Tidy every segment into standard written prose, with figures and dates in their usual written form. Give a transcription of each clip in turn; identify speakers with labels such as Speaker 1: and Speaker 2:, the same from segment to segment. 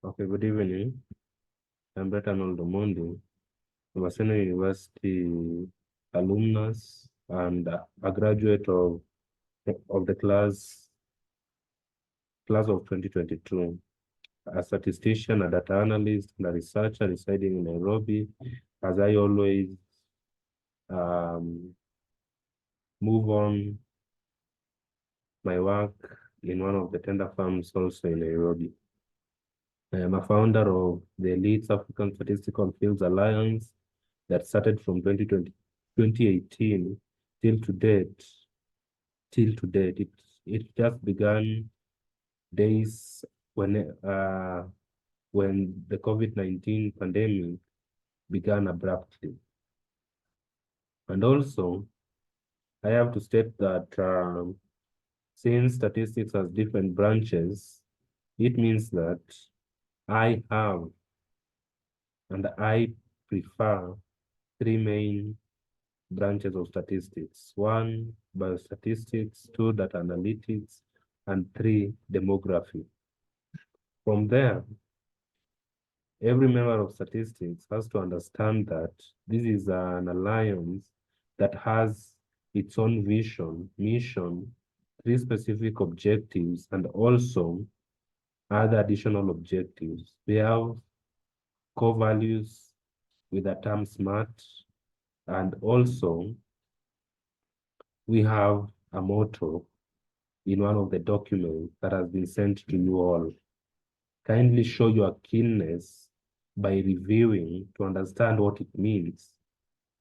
Speaker 1: Okay, good evening. I'm Breton Oldomondi, Maseno University alumnus and a graduate of the class of 2022. A statistician, a data analyst, and a researcher residing in Nairobi, as I always um, move on my work in one of the tender firms also in Nairobi. I am a founder of the Elite African Statistical Fields Alliance that started from 2018 till to date. It just began days when the COVID-19 pandemic began abruptly. And also, I have to state that since statistics has different branches, it means that I have and I prefer three main branches of statistics. One, biostatistics, two, data analytics, and three, demography. From there, every member of statistics has to understand that this is an alliance that has its own vision, mission, three specific objectives, and also other additional objectives. We have core values with the term SMART, and also we have a motto in one of the documents that has been sent to you all. Kindly show your keenness by reviewing to understand what it means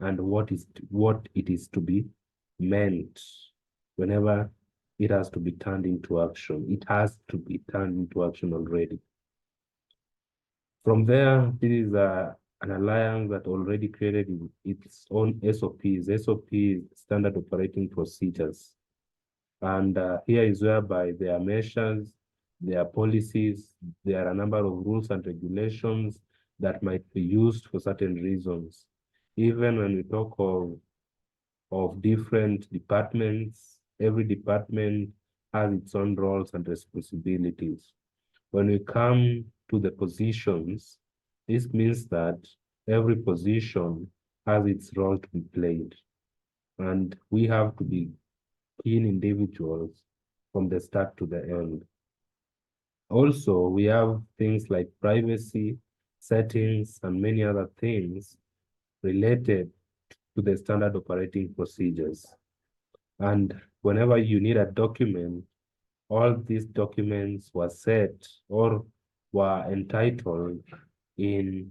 Speaker 1: and what it is to be meant whenever it has to be turned into action. It has to be turned into action already. From there, this is an alliance that already created its own SOPs. SOPs, standard operating procedures. And here is whereby there are measures, there are policies, there are a number of rules and regulations that might be used for certain reasons. Even when we talk of different departments, every department has its own roles and responsibilities. When we come to the positions, this means that every position has its role to be played. And we have to be keen individuals from the start to the end. Also, we have things like privacy, settings, and many other things related to the standard operating procedures. And whenever you need a document, all these documents were set or were entitled in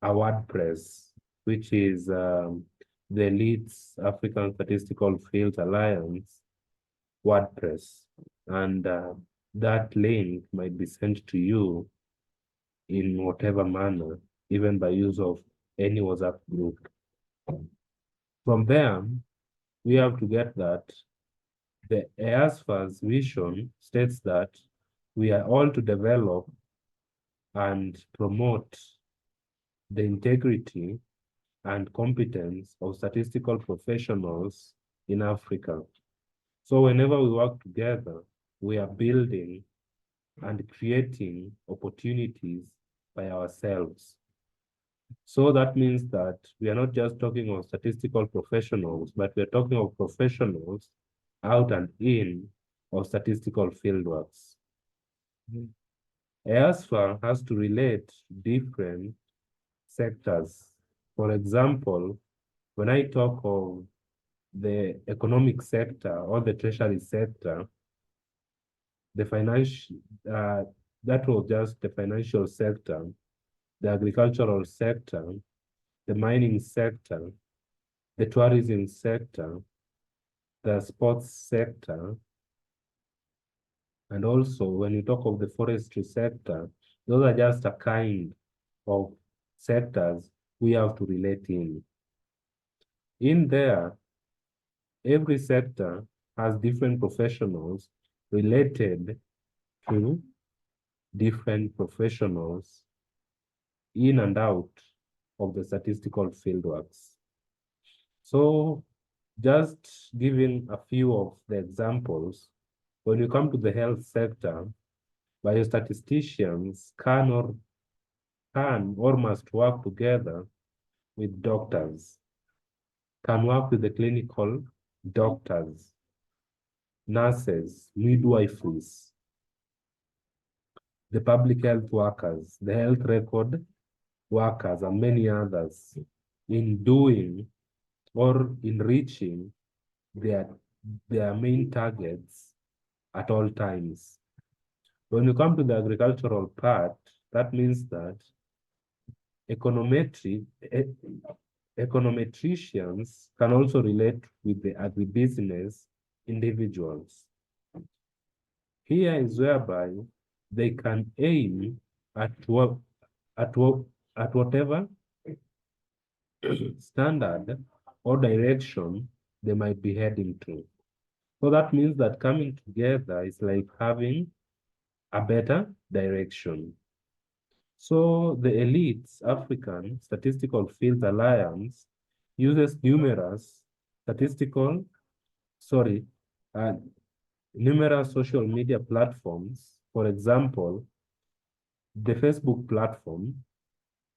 Speaker 1: a WordPress, which is the Elite African Statistical Fields Alliance WordPress. And that link might be sent to you in whatever manner, even by use of any WhatsApp group. From there, we have to get that the EASFA's vision states that we are all to develop and promote the integrity and competence of statistical professionals in Africa. So whenever we work together, we are building and creating opportunities by ourselves. So that means that we are not just talking of statistical professionals, but we're talking of professionals out and in of statistical fieldworks. EASFA has to relate different sectors. For example, when I talk of the economic sector or the treasury sector, the financial, that was just the financial sector, the agricultural sector, the mining sector, the tourism sector, the sports sector, and also when you talk of the forestry sector, those are just a kind of sectors we have to relate in. In there, every sector has different professionals related to different professionals in and out of the statistical fieldworks. So just giving a few of the examples, when you come to the health sector, biostatisticians can or must work together with doctors, can work with the clinical doctors, nurses, midwiferys, the public health workers, the health record workers, and many others in doing or in reaching their main targets at all times. When you come to the agricultural part, that means that econometricians can also relate with the agribusiness individuals. Here is whereby they can aim at whatever standard or direction they might be heading to. So that means that coming together is like having a better direction. So the Elites African Statistical Fields Alliance uses numerous social media platforms. For example, the Facebook platform,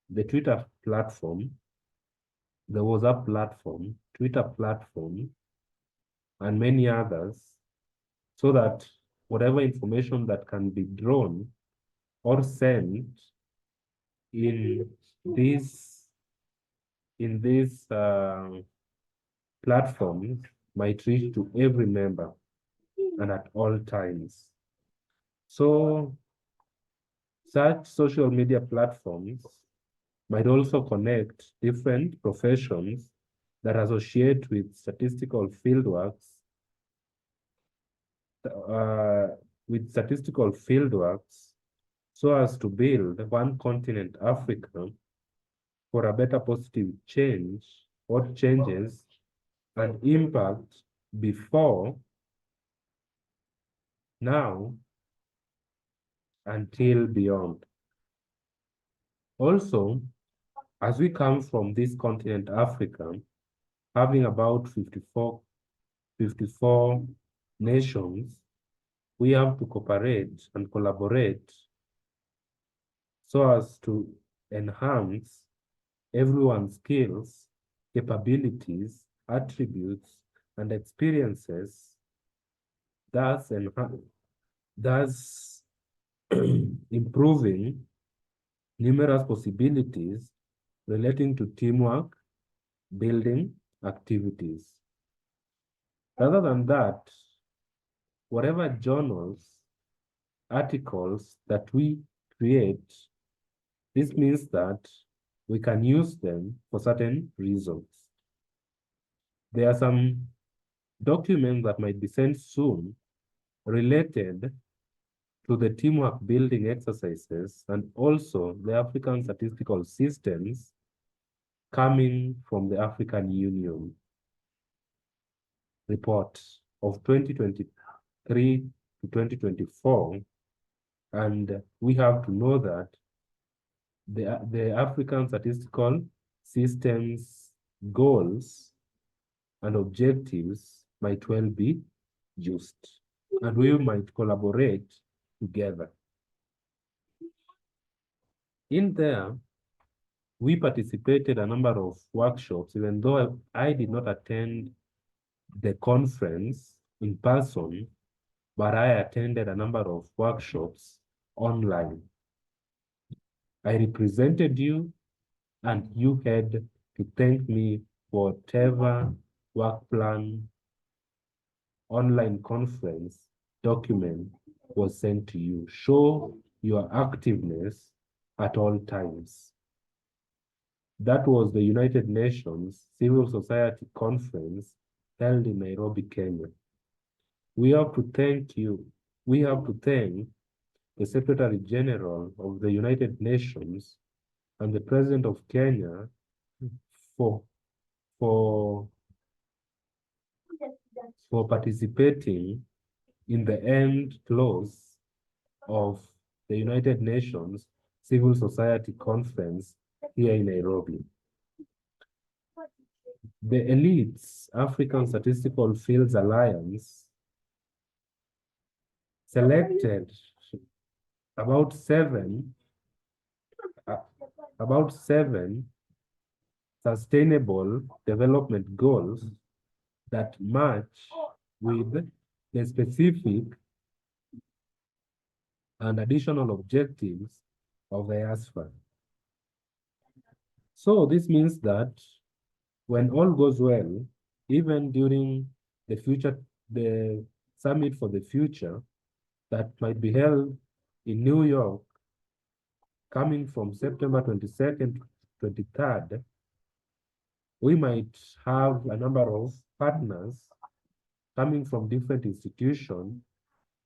Speaker 1: the Twitter platform, the WhatsApp platform, Twitter platform, and many others, so that whatever information that can be drawn or sent in these platforms might reach to every member and at all times. So such social media platforms might also connect different professions that associate with statistical fieldworks, so as to build one continent, Africa, for a better positive change or changes and impact before, now, until beyond. Also, as we come from this continent, Africa, having about 54 nations, we have to cooperate and collaborate so as to enhance everyone's skills, capabilities, attributes, and experiences, thus improving numerous possibilities relating to teamwork, building activities. Rather than that, whatever journals, articles that we create, this means that we can use them for certain reasons. There are some documents that might be sent soon related to the teamwork building exercises and also the African statistical systems coming from the African Union report of 2023 to 2024. And we have to know that the African statistical systems goals and objectives might well be used, and we might collaborate together. In there, we participated a number of workshops, even though I did not attend the conference in person, but I attended a number of workshops online. I represented you, and you had to thank me for whatever work plan online conference document was sent to you. Show your activeness at all times. That was the United Nations Civil Society Conference held in Nairobi, Kenya. We have to thank you. We have to thank the Secretary General of the United Nations and the President of Kenya for participating in the end clause of the United Nations Civil Society Conference here in Nairobi. The Elites African Statistical Fields Alliance selected about seven, uh, about seven sustainable development goals that match with the specific and additional objectives of the ASFA. So this means that when all goes well, even during the summit for the future that might be held in New York, coming from September 22nd to 23rd, we might have a number of partners coming from different institutions,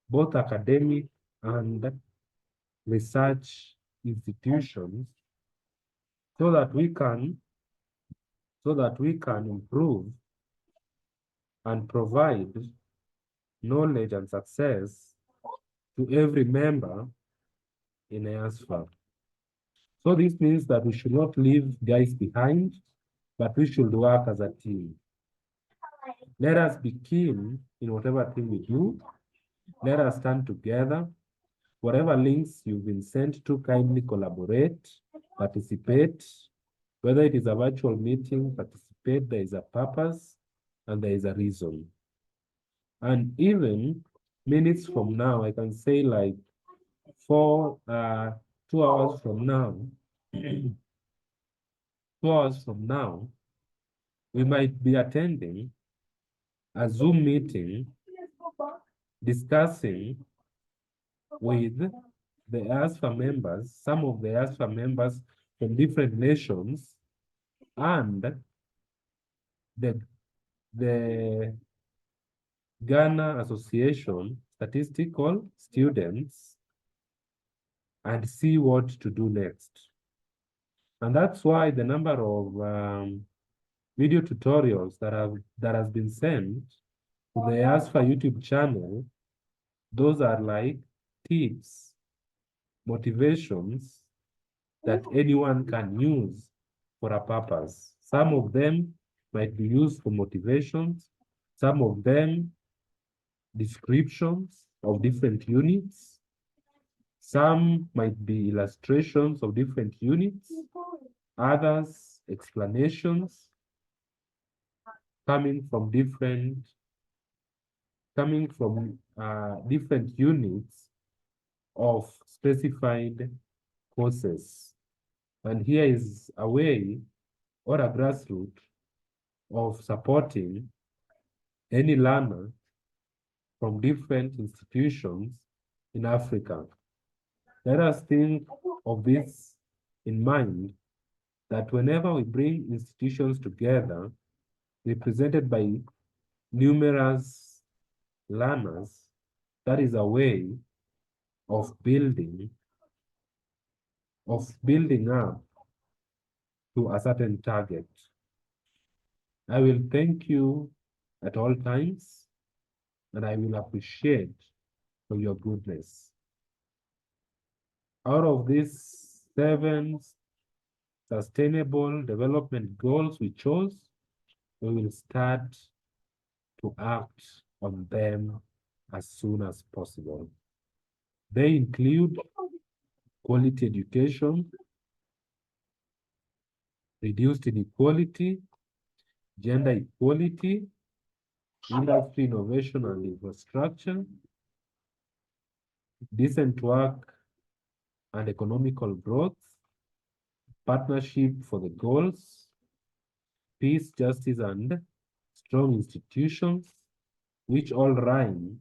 Speaker 1: both academic and research institutions, so that we can improve and provide knowledge and success to every member in ASFA. So this means that we should not leave guys behind, but we should work as a team. Let us be keen in whatever thing we do. Let us stand together. Whatever links you've been sent to, kindly collaborate, participate. Whether it is a virtual meeting, participate. There is a purpose and there is a reason. And even minutes from now, I can say like 2 hours from now, 2 hours from now, we might be attending a Zoom meeting discussing with the ASFA members, some of the ASFA members from different nations, and the Ghana Association Statistical Students, and see what to do next. And that's why the number of video tutorials that has been sent to the ASFA YouTube channel, those are like tips, motivations that anyone can use for a purpose. Some of them might be used for motivations, some of them descriptions of different units, some might be illustrations of different units, others explanations coming from different units of specified courses. And here is a way or a grassroots of supporting any learner from different institutions in Africa. Let us think of this in mind, that whenever we bring institutions together, represented by numerous learners, that is a way of building up to a certain target. I will thank you at all times, and I will appreciate for your goodness. Out of these 7 sustainable development goals we chose, we will start to act on them as soon as possible. They include quality education, reduced inequality, gender equality, industry innovation and infrastructure, decent work and economical growth, partnership for the goals, peace, justice, and strong institutions, which all rhyme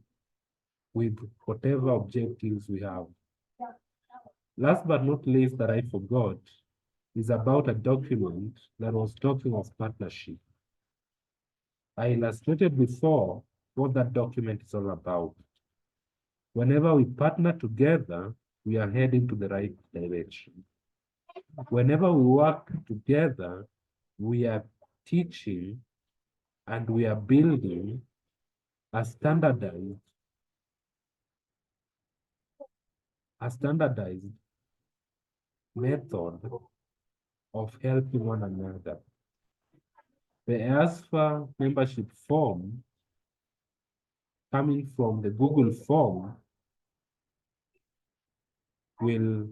Speaker 1: with whatever objectives we have. Last but not least, that I forgot, is about a document that was talking of partnership. I illustrated before what that document is all about. Whenever we partner together, we are heading to the right direction. Whenever we work together, we are teaching and we are building a standardized method of helping one another. The ASFA membership form, coming from the Google form, will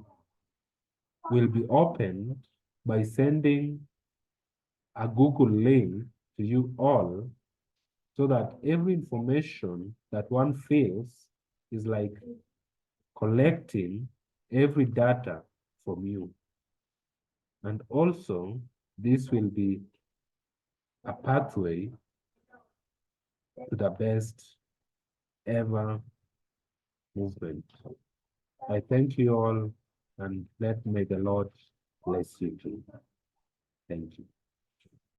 Speaker 1: be opened by sending a Google link to you all, so that every information that one fills is like collecting every data from you. And also, this will be a pathway to the best ever movement. I thank you all, and may the Lord bless you too. Thank you.